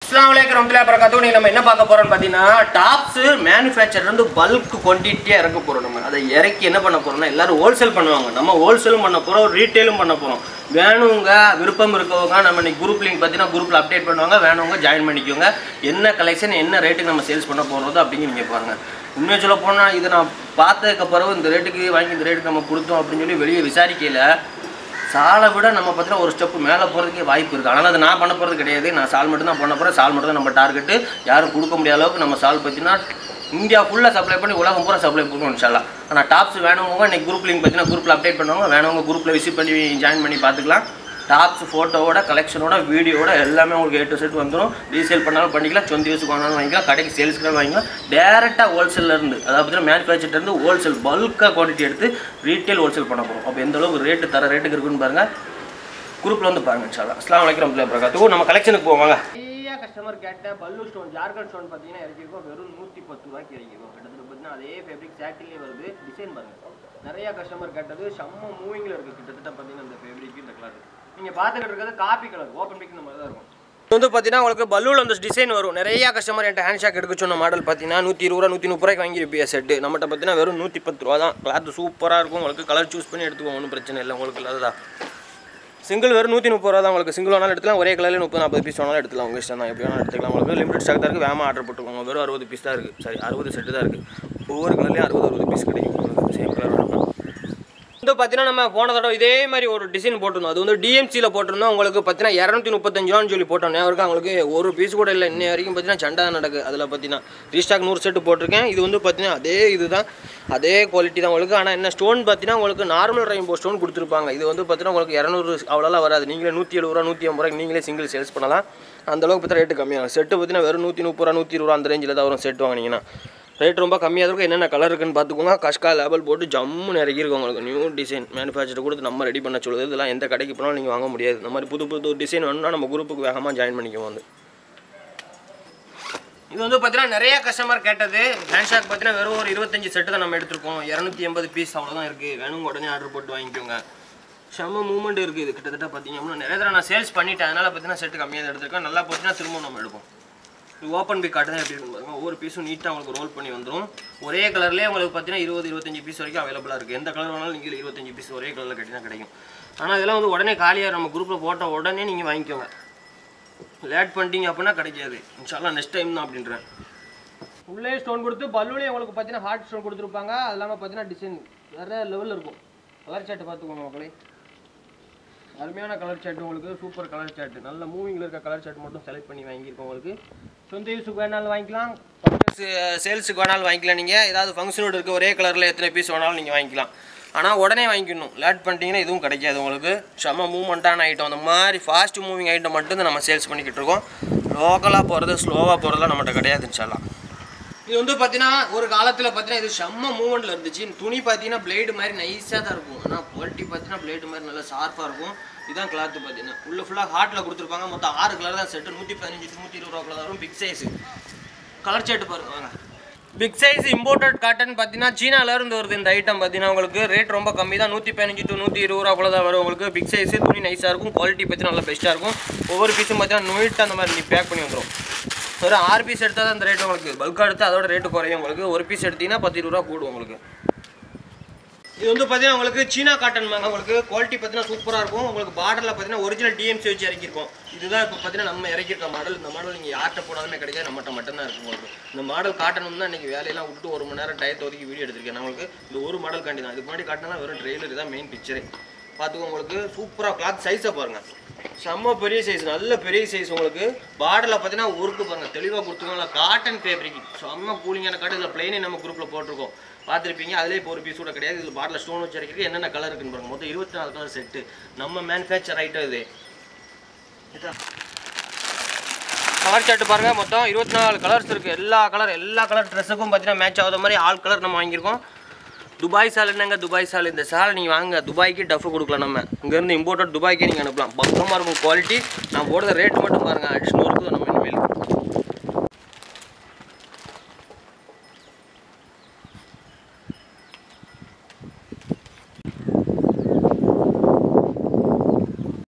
Assalamualaikum warahmatullahi wabarakatuh. நீ நம்ம என்ன பார்க்க போறோம்னு பாத்தீங்கன்னா டாப்ஸ் மேனுஃபேக்சரர் இருந்து பல்க் குவாண்டிட்டியா இறக்க போறோம். நம்ம அதை இறக்கி என்ன பண்ண போறோம்னா எல்லாரும் ஹோல்சேல் பண்ணுவாங்க. நம்ம ஹோல்சேலும் பண்ண போறோம், ரீட்டெயிலும் பண்ண போறோம். வேணுங்க விருப்பம் இருக்கவங்க நம்ம இன்னைக்கு குரூப் லிங்க் பாத்தீங்கன்னா குரூப்ல அப்டேட் பண்ணுவாங்க. வேணுங்க ஜாயின் பண்ணிக்கோங்க. என்ன கலெக்ஷன் என்ன ரேட்டுக்கு நம்ம சேல்ஸ் பண்ண போறோம் அப்படிங்க நீங்க பாருங்க. உண்மையை சொல்ல போனா இதை நான் பார்த்ததுக்கு அப்புறம் இந்த ரேட்டுக்கு வாங்கி இந்த ரேட்டுக்கு நம்ம கொடுத்தோம் அப்படின்னு சொல்லி வெளியே விசாரிக்கல. சாலை விட நம்ம பார்த்தீங்கன்னா ஒரு ஸ்டெப் மேலே போகிறதுக்கே வாய்ப்பு இருக்குது. ஆனால் அது நான் பண்ண போகிறது கிடையாது. நான் சால் மட்டும் தான் பண்ண போகிறேன். சால் மட்டும் தான் நம்ம டார்கெட்டு. யாரும் கொடுக்க முடியாத அளவுக்கு நம்ம சால் பார்த்தீங்கன்னா இந்தியா ஃபுல்லாக சப்ளை பண்ணி உலகம் பூரா சப்ளை பண்ணுவோம் இன்ஷால்லா. ஆனால் டாப்ஸ் வேணுங்க இன்றைக்கி குரூப் லிங்க் பார்த்தீங்கன்னா குரூப்பில் அப்டேட் பண்ணுவாங்க. வேணுங்க குரூப்பில் விசிட் பண்ணி ஜாயின் பண்ணி பார்த்துக்கலாம். டாப்ஸ் ஃபோட்டோவோட கலெக்ஷனோட வீடியோட எல்லாமே உங்களுக்கு A to Z வந்துடும். ரீசேல் பண்ணாலும் பண்ணிக்கலாம், சொந்த யூஸுக்கு வேணாலும் வாங்கிக்கலாம், கடைக்கு சேல்ஸுக்கு வாங்கிக்கலாம். டேரெக்டாக ஹோல்சேலேருந்து அதாவது பார்த்தீங்கன்னா மேனுஃபேக்சர்லேருந்து ஹோல்சேல் பல்காக குவான்டிட்டி எடுத்து ரீட்டெயில் ஹோல்சேல் பண்ண போகிறோம். அப்போ எந்த அளவுக்கு ரேட்டு தர ரேட்டுக்கு இருக்குன்னு பாருங்கள். குரூப்பில் வந்து பாருங்கள் இன்ஷா அல்லாஹ். அஸ்ஸலாமு அலைக்கும் வரஹ்மத்துல்லாஹி வபரகாத்துஹு. நம்ம கலெக்ஷனுக்கு போவாங்க. நிறைய கஸ்டமர் கேட்ட பல்லு ஸ்டோன் ஜார்கண்ட் ஸ்டோன் பார்த்தீங்கன்னா இறக்கிருக்கோம். வெறும் 110 ரூபாய்க்கு இறக்கிருக்கோம். கிட்டத்தட்ட பார்த்தீங்கன்னா அதே ஃபேப்ரிக் சாட்டிலே வருது. டிசைன் பாருங்கள். நிறைய கஸ்டமர் கேட்டது செம்ம மூவிங்கில் இருக்குது. கிட்டத்தட்ட பார்த்தீங்கன்னா இந்த ஃபேப்ரிக் இந்த கலர் நீங்கள் பார்த்துக்கிட்டு இருக்கிறது காப்பி கலர் ஓப்பன் பிக் இந்த மாதிரி தான் இருக்கும். இது வந்து பார்த்தீங்கன்னா உங்களுக்கு பல்லூல் அந்த டிசைன் வரும். நிறைய கஸ்டமர் என்கிட்ட ஹேண்ட் ஷாக் எடுக்க சொன்ன மாடல் பார்த்தீங்கன்னா 120 ரூபா 130 ரூபாய்க்கு வாங்கியிருப்பியா செட்டு. நம்மகிட்ட பார்த்தீங்கன்னா வெறும் 110 ரூபா தான். கிளாத் சூப்பராக இருக்கும். உங்களுக்கு கலர் சூஸ் பண்ணி எடுத்துக்கோங்க, ஒன்றும் பிரச்சனை இல்லை. உங்களுக்கு இல்லாததான் சிங்கிள் வெறும் 130 ரூபா தான். உங்களுக்கு சிங்கிள் வேணாலும் எடுத்துக்கலாம், ஒரே கலரில் 30-40 பீஸ் வேணாலும் எடுத்துக்கலாம். உங்கள் இஷ்டம் தான், எப்படி வேணாலும் எடுத்துக்கலாம். உங்களுக்கு லிமிட் ஸ்டாக் தான் இருக்குது. வேகமாக ஆர்டர் போட்டுக்கோங்க. வெறும் 60 பீஸ் தான் இருக்குது. சரி 60 செட்டு தான் இருக்குது. ஒவ்வொரு கலர்லேயும் 60 பீஸ் கிடைக்கும். உங்களுக்கு சேம் கலர் வேணும். வந்து பார்த்தீங்கன்னா நம்ம போன தடவை இதே மாதிரி ஒரு டிசைன் போட்டிருந்தோம். அது வந்து டிஎம்சியில் போட்டிருந்தோம். உங்களுக்கு பார்த்தீங்கன்னா 235 ரூபான்னு சொல்லி போட்டோம். அவருக்கு அவங்களுக்கு ஒரு பீஸ் கூட இல்லை. இன்னை வரைக்கும் பார்த்தீங்கன்னா சண்டை நடக்குது. அதில் பார்த்தீங்கன்னா ரீஸ்டாக் 100 செட்டு போட்டிருக்கேன். இது வந்து பார்த்தீங்கன்னா அதே இதுதான், அதே குவாலிட்டி தான் உங்களுக்கு. ஆனால் என்ன ஸ்டோன் பார்த்தீங்கன்னா உங்களுக்கு நார்மல் ரெயின்போ ஸ்டோன் கொடுத்துருப்பாங்க. இது வந்து பார்த்தீங்கன்னா உங்களுக்கு 200 அவ்வளோலாம் வராது. நீங்களே 170 ரூபா 150 ரூபாய்க்கு நீங்களே சிங்கிள் சேல்ஸ் பண்ணலாம். அந்தளவுக்கு பார்த்தா ரேட்டு கம்மியாகும். செட்டு பார்த்தீங்கன்னா வெறும் 130 ரூபா 120 ரூபா அந்த ரேஞ்சில் தான் வரும். செட் வாங்கினீங்கன்னா ரேட் ரொம்ப கம்மியாக இருக்கும். என்னென்ன கலர் இருக்குன்னு பார்த்துக்கோங்க. கஷ்கா லேபிள் போட்டு ஜம்முன்னு இறக்கிருக்கோம். உங்களுக்கு நியூ டிசைன் மேனுஃபேக்சர் கொடுத்து நம்ம ரெடி பண்ண சொல்லுது. இதெல்லாம் எந்த கடைக்கு போனாலும் நீங்கள் வாங்க முடியாது. இந்த மாதிரி புது புது டிசைன் வேணும்னா நம்ம குரூப்புக்கு வேகமாக ஜாயின் பண்ணிக்குவோம். வந்து இது வந்து பார்த்தீங்கன்னா நிறைய கஸ்டமர் கேட்டது. ஹேண்ட் ஷாக் பார்த்தீங்கன்னா வெறும் ஒரு 25 செட்டு தான் நம்ம எடுத்துருக்கோம். 280 பீஸ் அவ்வளோதான் இருக்குது. வேணுங்க உடனே ஆர்டர் போட்டு வாங்கிக்கோங்க. செம்ம மூவ்மெண்ட் இருக்குது. இது கிட்டத்தட்ட பார்த்தீங்கன்னா நிறைய தடவை நான் சேல்ஸ் பண்ணிட்டேன். அதனால் பார்த்தீங்கன்னா செட்டு கம்மியாக தான் எடுத்துருக்கேன். நல்லா போச்சுன்னா திரும்ப நம்ம எடுப்போம். இது ஓப்பன் பிக் காட்டு தான் எப்படி இருக்கும் பாருங்க. ஒவ்வொரு பீஸும் நீட்டாக உங்களுக்கு ரோல் பண்ணி வந்துடும். ஒரே கலர்லேயே உங்களுக்கு பார்த்தீங்கன்னா 20-25 பீஸ் வரைக்கும் அவைலபிளாக இருக்குது. எந்த கலர் வேணாலும் நீங்கள் 25 பீஸ் ஒரே கலரில் கட்டினா கிடைக்கும். ஆனால் இதெல்லாம் வந்து உடனே காலியாக நம்ம குரூப்பில் போட்ட உடனே நீங்கள் வாங்கிக்கோங்க. லேட் பண்ணிட்டீங்க அப்படின்னா கிடைக்காது. இன்ஷால்லா நெக்ஸ்ட் டைம் தான் அப்படின்றேன். உள்ளே ஸ்டோன் கொடுத்து பல்லுலேயே உங்களுக்கு பார்த்தீங்கன்னா ஹார்ட் ஸ்டோன் கொடுத்துருப்பாங்க. அது இல்லாமல் பார்த்தீங்கன்னா டிசைன் வேறு லெவலில் இருக்கும். கலர் சார்ட்டு பார்த்துக்கோங்க மக்களே. அருமையான கலர் சார்ட் உங்களுக்கு, சூப்பர் கலர் சார்ட். நல்ல மூவிங்கில் இருக்க கலர் சார்ட் மட்டும் செலக்ட் பண்ணி வாங்கியிருக்கோம். உங்களுக்கு சொந்த யூஸுக்கு வேணாலும் வாங்கிக்கலாம், சேல்ஸுக்கு வேணாலும் வாங்கிக்கலாம். நீங்கள் ஏதாவது ஃபங்க்ஷனோடு இருக்க ஒரே கலரில் எத்தனை பீஸ் வேணாலும் நீங்கள் வாங்கிக்கலாம். ஆனால் உடனே வாங்கிக்கணும். லேட் பண்ணிட்டீங்கன்னா எதுவும் கிடைக்காது உங்களுக்கு. செம்ம மூவ்மெண்ட்டான ஐட்டம். அந்த மாதிரி ஃபாஸ்ட் மூவிங் ஐட்டம் மட்டும் தான் நம்ம சேல்ஸ் பண்ணிக்கிட்டு இருக்கோம். லோக்கலாக போகிறது ஸ்லோவாக போகிறதுலாம் நம்மகிட்ட கிடையாது இன்ஷால்லா. இது வந்து பார்த்தீங்கன்னா ஒரு காலத்தில் பார்த்தீங்கன்னா இது செம்ம மூவ்மெண்ட்டில் இருந்துச்சு. துணி பார்த்தீங்கன்னா பிளேடு மாதிரி நைஸாக தான் இருக்கும். ஆனால் குவாலிட்டி பார்த்தீங்கன்னா பிளேடு மாதிரி நல்லா ஷார்ப்பாக இருக்கும். இதுதான் கிளாத்து பார்த்தீங்கன்னா உள்ள ஃபுல்லாக ஹார்ட்டில் கொடுத்துருப்பாங்க. மொத்தம் 6 கலர் தான் செட்டு. 115-120 ரூபா வரும். பிக் சைஸு கலர் சார்ட்டு பாருங்க வாங்க. பிக் சைஸ் இம்போர்ட்டட் காட்டன் பார்த்தீங்கன்னா சீனாவிலேருந்து வருது. இந்த ஐட்டம் பார்த்தீங்கன்னா உங்களுக்கு ரேட் ரொம்ப கம்மி தான். 115-120 ரூபா தான் வரும் உங்களுக்கு. பிக் சைஸு துணி நைஸாக இருக்கும். குவாலிட்டி பார்த்தீங்கன்னா நல்லா பெஸ்ட்டாக இருக்கும். ஒவ்வொரு பீஸும் பார்த்தீங்கன்னா நோயிட்டு அந்த மாதிரி நீ பேக் பண்ணி வந்துடும். ஒரு 6 பீஸ் எடுத்தால் தான் அந்த ரேட்டு உங்களுக்கு. பல்காக எடுத்தால் அதோட ரேட்டு குறையும் உங்களுக்கு. ஒரு பீஸ் எடுத்தீங்கன்னா 10 ரூபா கூடும் உங்களுக்கு. இது வந்து பார்த்தீங்கன்னா உங்களுக்கு சீனா காட்டன் வாங்க. உங்களுக்கு குவாலிட்டி பார்த்தீங்கன்னா சூப்பராக இருக்கும். உங்களுக்கு பார்டரில் பார்த்தீங்கன்னா ஒரிஜினல் டிஎம்சி வச்சு இறக்கிருக்கோம். இதுதான் இப்போ பார்த்தீங்கன்னா நம்ம இறக்கிருக்க மாடல். இந்த மாடல் நீங்கள் யார்கிட்ட போனாலுமே கிடைக்காது. நம்மகிட்ட மட்டும்தான் இருக்கும் உங்களுக்கு. இந்த மாடல் காட்டணும் தான் இன்றைக்கி வேலையெல்லாம் விட்டு 1 மணி நேரம் டயத்தை ஒதுக்கி வீடியோ எடுத்திருக்கேன். நான் உங்களுக்கு இந்த ஒரு மாடல் காண்டி தான். இதுக்கு முன்னாடி காட்டினா வெறும் ட்ரெயிலர் தான் மெயின் பிக்சரே. பார்த்துக்கோ உங்களுக்கு சூப்பராக கிளாத் சைஸை பாருங்கள். செம்ம பெரிய சைஸ், நல்ல பெரிய சைஸ். உங்களுக்கு பார்டரில் பார்த்தீங்கன்னா ஒர்க்கு பாருங்கள் தெளிவாக கொடுத்துருக்கோம். காட்டன் ஃபேப்ரிக் செம்ம கூலிங்கான காட்டன். இதில் பிளைனே நம்ம குரூப்பில் போட்டிருக்கோம் பார்த்துருப்பீங்க. அதிலே இப்போ ஒரு பீஸ் கூட கிடையாது. இதில் பார்டரில் ஸ்டோன் வச்சு இறக்கிருக்கு. என்னென்ன கலர் இருக்குன்னு பாருங்கள். மொத்தம் 24 கலர் செட்டு. நம்ம மேனுஃபேக்சர் ஐட்டம் இது. கலர் சார்ட்டு பாருங்கள். மொத்தம் 24 கலர்ஸ் இருக்குது. எல்லா கலர் ட்ரெஸ்ஸுக்கும் பார்த்தீங்கன்னா மேட்ச் ஆகாத மாதிரி ஆல் கலர் நம்ம வாங்கியிருக்கோம். துபாய் சால் என்னங்க, துபாய் சால். இந்த சாலை நீங்கள் வாங்க, துபாய்க்கு டஃப் கொடுக்கலாம். நம்ம இங்கேருந்து இம்போர்ட்டட் துபாய்க்கே நீங்கள் அனுப்பலாம். பக்கமாக இருக்கும் குவாலிட்டி. நான் போடுற ரேட்டு மட்டும் பாருங்கள். அடிஷ்னல் இருக்குது நம்ம இனிமேல்.